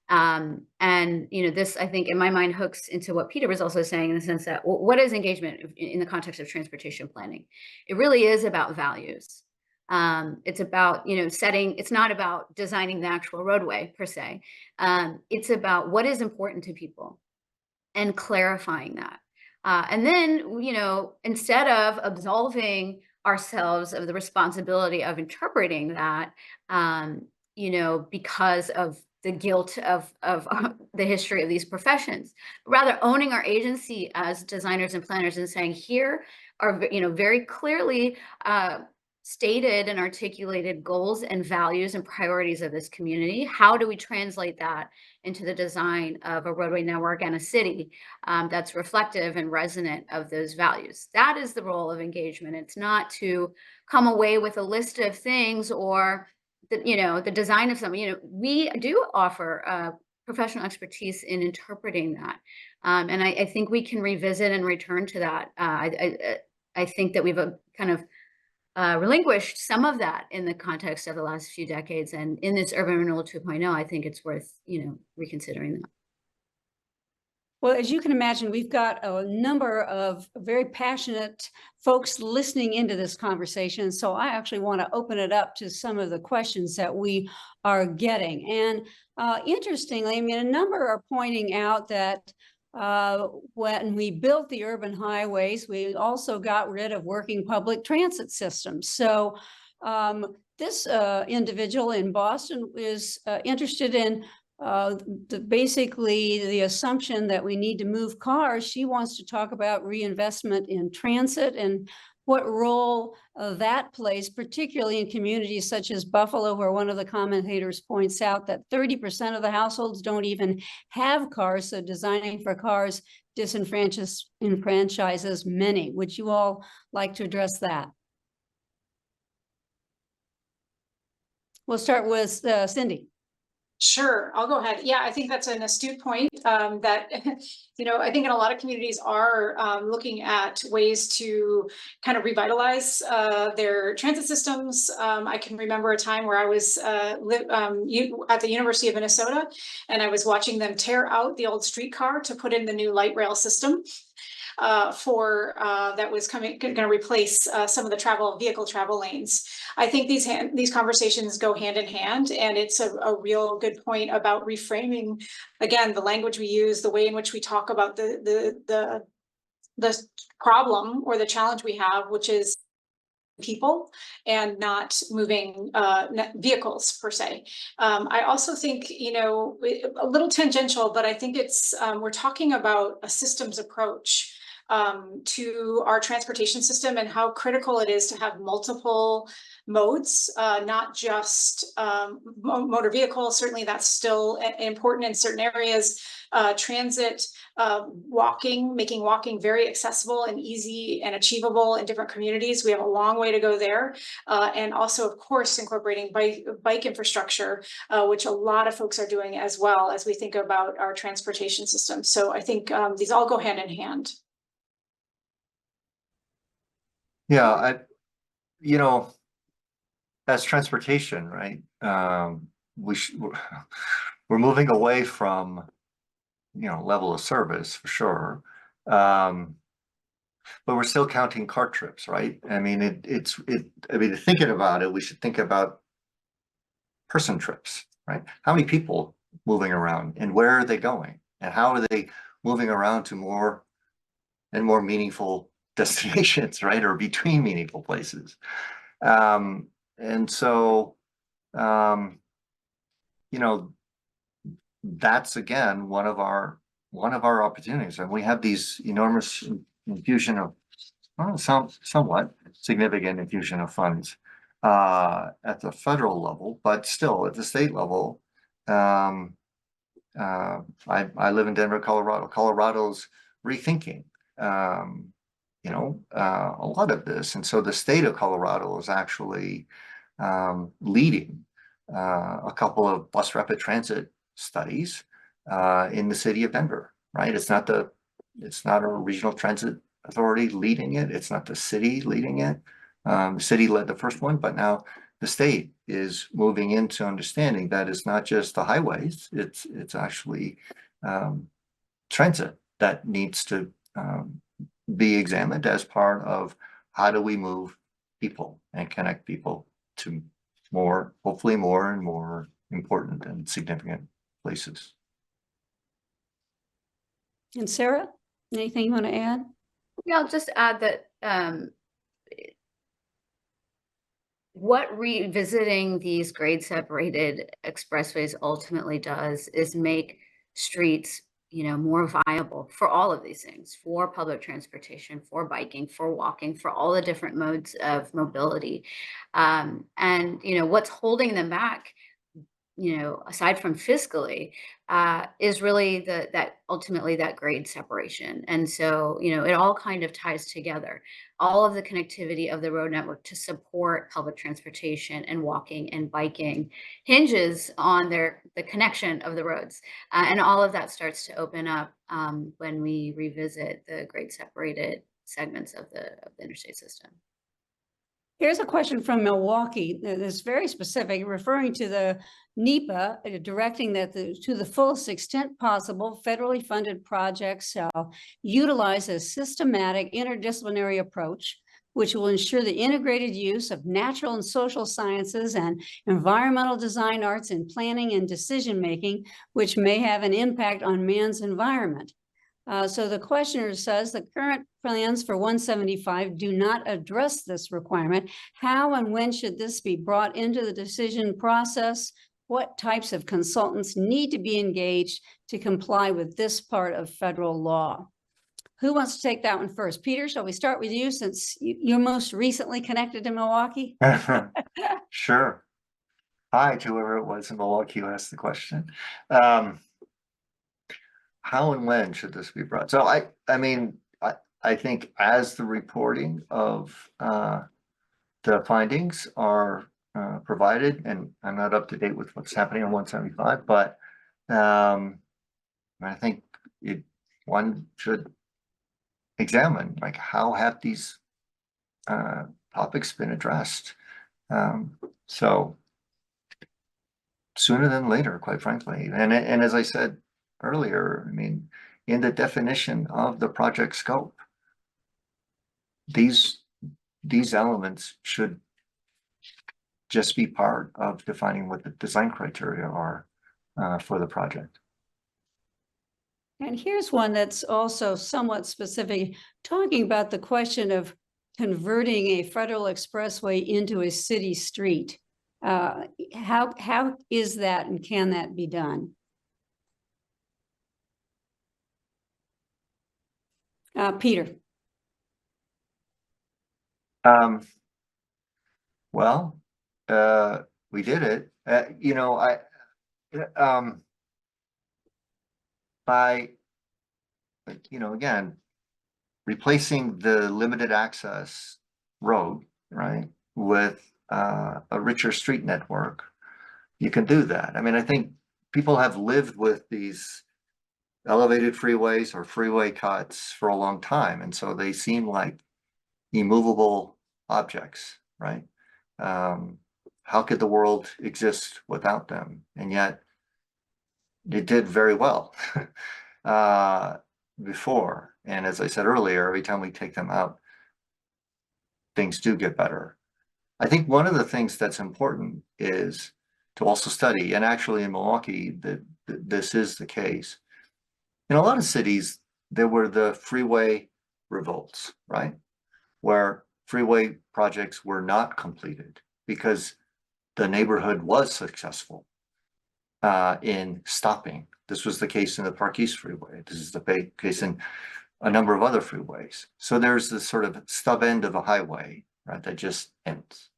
And, you know, this, I think, in my mind, hooks into what Peter was also saying in the sense that, well, what is engagement in the context of transportation planning? It really is about values. It's about, you know, it's not about designing the actual roadway per se. It's about what is important to people and clarifying that. And then, you know, instead of absolving ourselves of the responsibility of interpreting that, you know, because of the guilt of the history of these professions, rather owning our agency as designers and planners and saying, here are, you know, very clearly stated and articulated goals and values and priorities of this community. How do we translate that into the design of a roadway network and a city that's reflective and resonant of those values? That is the role of engagement. It's not to come away with a list of things or the design of something. You know, we do offer professional expertise in interpreting that, and I think we can revisit and return to that. I think that we've kind of relinquished some of that in the context of the last few decades, and in this urban renewal 2.0, I think it's worth, you know, reconsidering that. Well, as you can imagine, we've got a number of very passionate folks listening into this conversation. So I actually want to open it up to some of the questions that we are getting. And interestingly, I mean, a number are pointing out that when we built the urban highways, we also got rid of working public transit systems. So this individual in Boston is interested in basically the assumption that we need to move cars. She wants to talk about reinvestment in transit and what role that plays, particularly in communities such as Buffalo, where one of the commentators points out that 30% of the households don't even have cars. So designing for cars disenfranchises many. Would you all like to address that? We'll start with Cindy. Sure, I'll go ahead. Yeah, I think that's an astute point, that, I think in a lot of communities are looking at ways to kind of revitalize their transit systems. I can remember a time where I was at the University of Minnesota, and I was watching them tear out the old streetcar to put in the new light rail system. That was going to replace some of the vehicle travel lanes. I think these conversations go hand in hand, and it's a real good point about reframing again the language we use, the way in which we talk about the problem or the challenge we have, which is people and not moving vehicles per se. I also think, a little tangential, but I think it's we're talking about a systems approach to our transportation system and how critical it is to have multiple modes, not just motor vehicles. Certainly that's still important in certain areas. Transit, making walking very accessible and easy and achievable in different communities. We have a long way to go there. And also, of course, incorporating bike infrastructure, which a lot of folks are doing as well as we think about our transportation system. So I think these all go hand in hand. Yeah, as transportation, right? We're moving away from, level of service for sure. But we're still counting car trips, right? I mean, thinking about it, we should think about person trips, right? How many people moving around, and where are they going, and how are they moving around to more and more meaningful destinations, right? Or between meaningful places. And so, that's again one of our opportunities, and we have these enormous infusion of somewhat significant infusion of funds at the federal level, but still at the state level. I live in Denver, Colorado. Colorado's rethinking a lot of this, and so the state of Colorado is actually leading a couple of bus rapid transit studies in the city of Denver, right? It's not a regional transit authority leading it. It's not the city leading it. The city led the first one, but now the state is moving into understanding that it's not just the highways, it's actually transit that needs to be examined as part of how do we move people and connect people to hopefully more and more important and significant places. And Sarah, anything you want to add? Yeah, I'll just add that what revisiting these grade separated expressways ultimately does is make streets more viable for all of these things, for public transportation, for biking, for walking, for all the different modes of mobility. And what's holding them back, aside from fiscally, is really that ultimately that grade separation. And so, it all kind of ties together. All of the connectivity of the road network to support public transportation and walking and biking hinges on the connection of the roads. And all of that starts to open up when we revisit the grade separated segments of the interstate system. Here's a question from Milwaukee that is very specific, referring to the NEPA, directing that to the fullest extent possible, federally funded projects shall utilize a systematic interdisciplinary approach, which will ensure the integrated use of natural and social sciences and environmental design arts in planning and decision-making, which may have an impact on man's environment. So the questioner says the current plans for 175 do not address this requirement. How and when should this be brought into the decision process? What types of consultants need to be engaged to comply with this part of federal law? Who wants to take that one first? Peter, shall we start with you, since you're most recently connected to Milwaukee? Sure. Hi to whoever it was in Milwaukee who asked the question. How and when should this be brought? So I think as the reporting of the findings are provided, and I'm not up to date with what's happening on 175, but I think one should examine, like, how have these topics been addressed? So sooner than later, quite frankly. And as I said earlier, I mean, in the definition of the project scope, these elements should just be part of defining what the design criteria are for the project. And here's one that's also somewhat specific, talking about the question of converting a federal expressway into a city street. How is that, and can that be done? Peter. Well, we did it. You know, by, you know, again, replacing the limited access road, right, with a richer street network, you can do that. I mean, I think people have lived with these elevated freeways or freeway cuts for a long time, and so they seem like immovable objects, right? How could the world exist without them? And yet it did very well before. And as I said earlier, every time we take them out, things do get better. I think one of the things that's important is to also study, and actually in Milwaukee, this is the case. In a lot of cities, there were the freeway revolts, right? Where freeway projects were not completed because the neighborhood was successful in stopping. This was the case in the Park East Freeway. This is the case in a number of other freeways. So there's this sort of stub end of a highway, right, that just ends.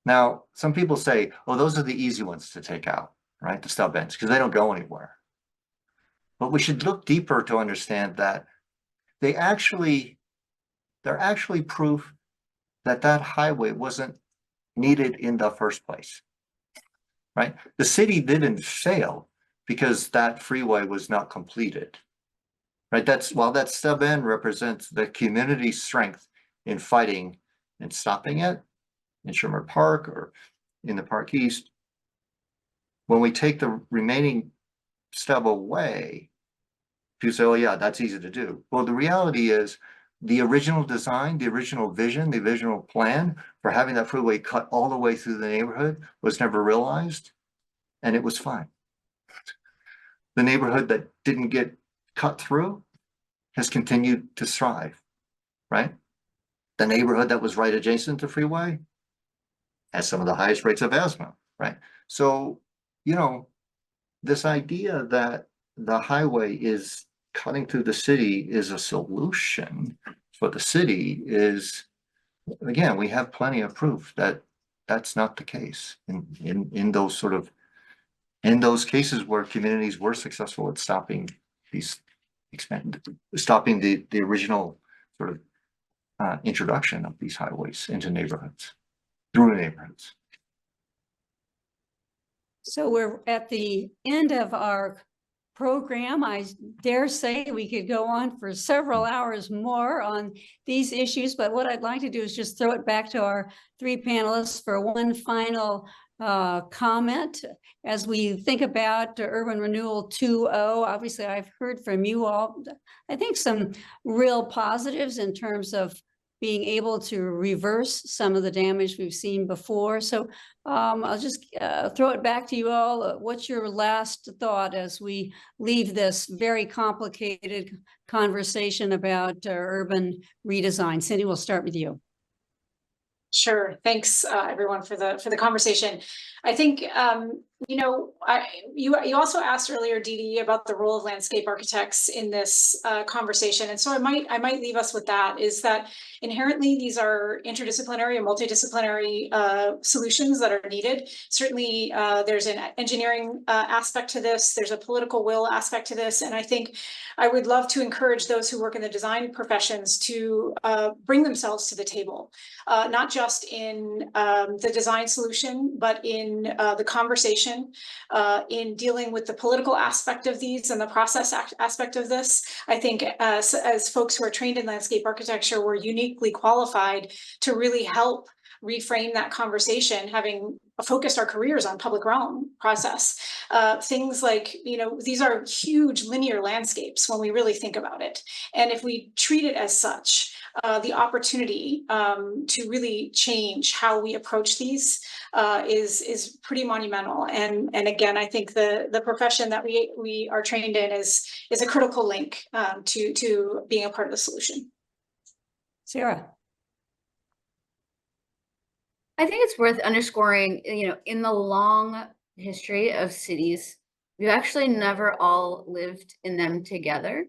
Now, some people say, oh, those are the easy ones to take out, right, the stub ends, because they don't go anywhere. But we should look deeper to understand that they're actually proof that that highway wasn't needed in the first place, right? The city didn't fail because that freeway was not completed, right? While that stub end represents the community's strength in fighting and stopping it in Shermer Park or in the Park East, when we take the remaining stub away, people say, oh yeah, that's easy to do. Well, the reality is the original design, the original vision, the original plan for having that freeway cut all the way through the neighborhood was never realized, and it was fine. The neighborhood that didn't get cut through has continued to thrive, right? The neighborhood that was right adjacent to the freeway has some of the highest rates of asthma, right? So, you know, this idea that the highway is cutting through the city is a solution for the city is, again, we have plenty of proof that that's not the case in those sort of, in those cases where communities were successful at stopping these stopping the original sort of introduction of these highways into neighborhoods, through neighborhoods. So we're at the end of our program. I dare say we could go on for several hours more on these issues, but what I'd like to do is just throw it back to our three panelists for one final comment as we think about Urban Renewal 2.0. Obviously, I've heard from you all, I think, some real positives in terms of being able to reverse some of the damage we've seen before. So I'll just throw it back to you all. What's your last thought as we leave this very complicated conversation about urban redesign? Cindy, we'll start with you. Sure. Thanks, everyone, for the conversation. I think You also asked earlier, Dee Dee, about the role of landscape architects in this conversation. And so I might leave us with that, is that inherently these are interdisciplinary and multidisciplinary solutions that are needed. Certainly, there's an engineering aspect to this. There's a political will aspect to this. And I think I would love to encourage those who work in the design professions to bring themselves to the table, not just in the design solution, but in the conversation, in dealing with the political aspect of these and the process aspect of this. I think as folks who are trained in landscape architecture, we're uniquely qualified to really help reframe that conversation, having focused our careers on public realm process. Things like, these are huge linear landscapes when we really think about it. And if we treat it as such, the opportunity to really change how we approach these is pretty monumental. And again, I think the profession that we are trained in is a critical link to being a part of the solution. Sarah. I think it's worth underscoring, in the long history of cities, we've actually never all lived in them together.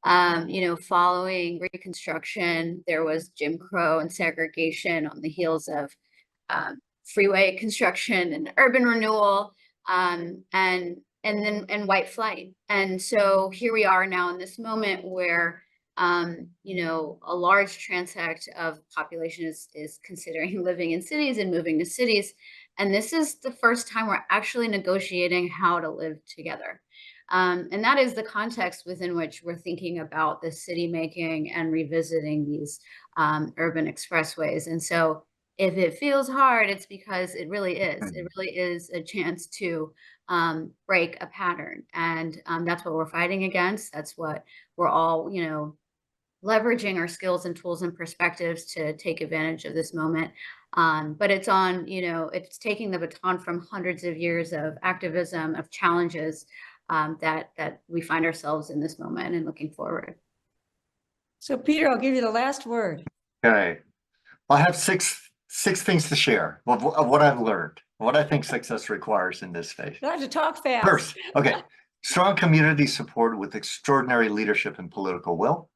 Following Reconstruction, there was Jim Crow and segregation on the heels of freeway construction and urban renewal, and white flight. And so here we are now in this moment where a large transect of population is considering living in cities and moving to cities. And this is the first time we're actually negotiating how to live together. And that is the context within which we're thinking about the city making and revisiting these urban expressways. And so if it feels hard, it's because it really is. It really is a chance to break a pattern. And that's what we're fighting against. That's what we're all, leveraging our skills and tools and perspectives to take advantage of this moment. But it's it's taking the baton from hundreds of years of activism, of challenges that we find ourselves in this moment and looking forward. So Peter, I'll give you the last word. Okay. I have six things to share of what I've learned, what I think success requires in this space. You'll have to talk fast. First, okay. Strong community support with extraordinary leadership and political will.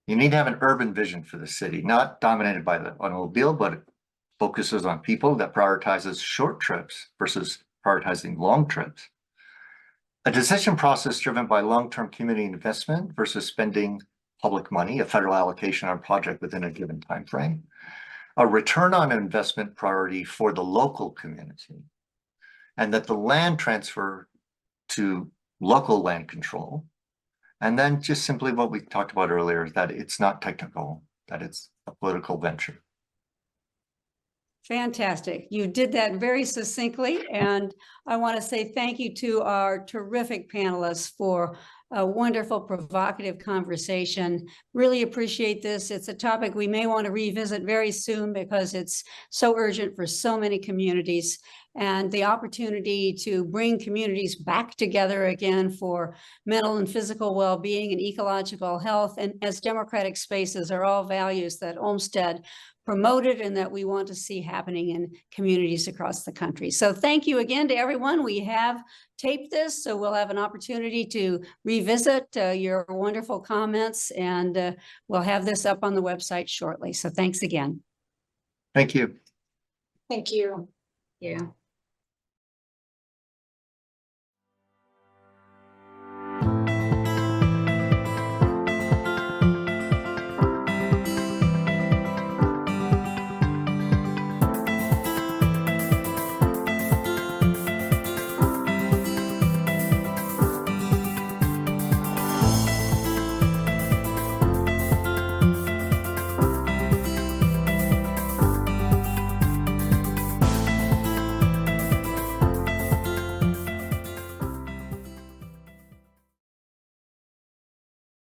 You need to have an urban vision for the city, not dominated by the automobile, but it focuses on people, that prioritizes short trips versus prioritizing long trips. A decision process driven by long-term community investment versus spending public money, a federal allocation on a project within a given time frame. A return on investment priority for the local community, and that the land transfer to local land control. And then just simply what we talked about earlier, is that it's not technical, that it's a political venture. Fantastic. You did that very succinctly. And I want to say thank you to our terrific panelists for a wonderful, provocative conversation. Really appreciate this. It's a topic we may want to revisit very soon because it's so urgent for so many communities. And the opportunity to bring communities back together again for mental and physical well-being and ecological health and as democratic spaces are all values that Olmsted promoted and that we want to see happening in communities across the country. So thank you again to everyone. We have taped this, so we'll have an opportunity to revisit your wonderful comments, and we'll have this up on the website shortly. So thanks again. Thank you. Thank you. Yeah.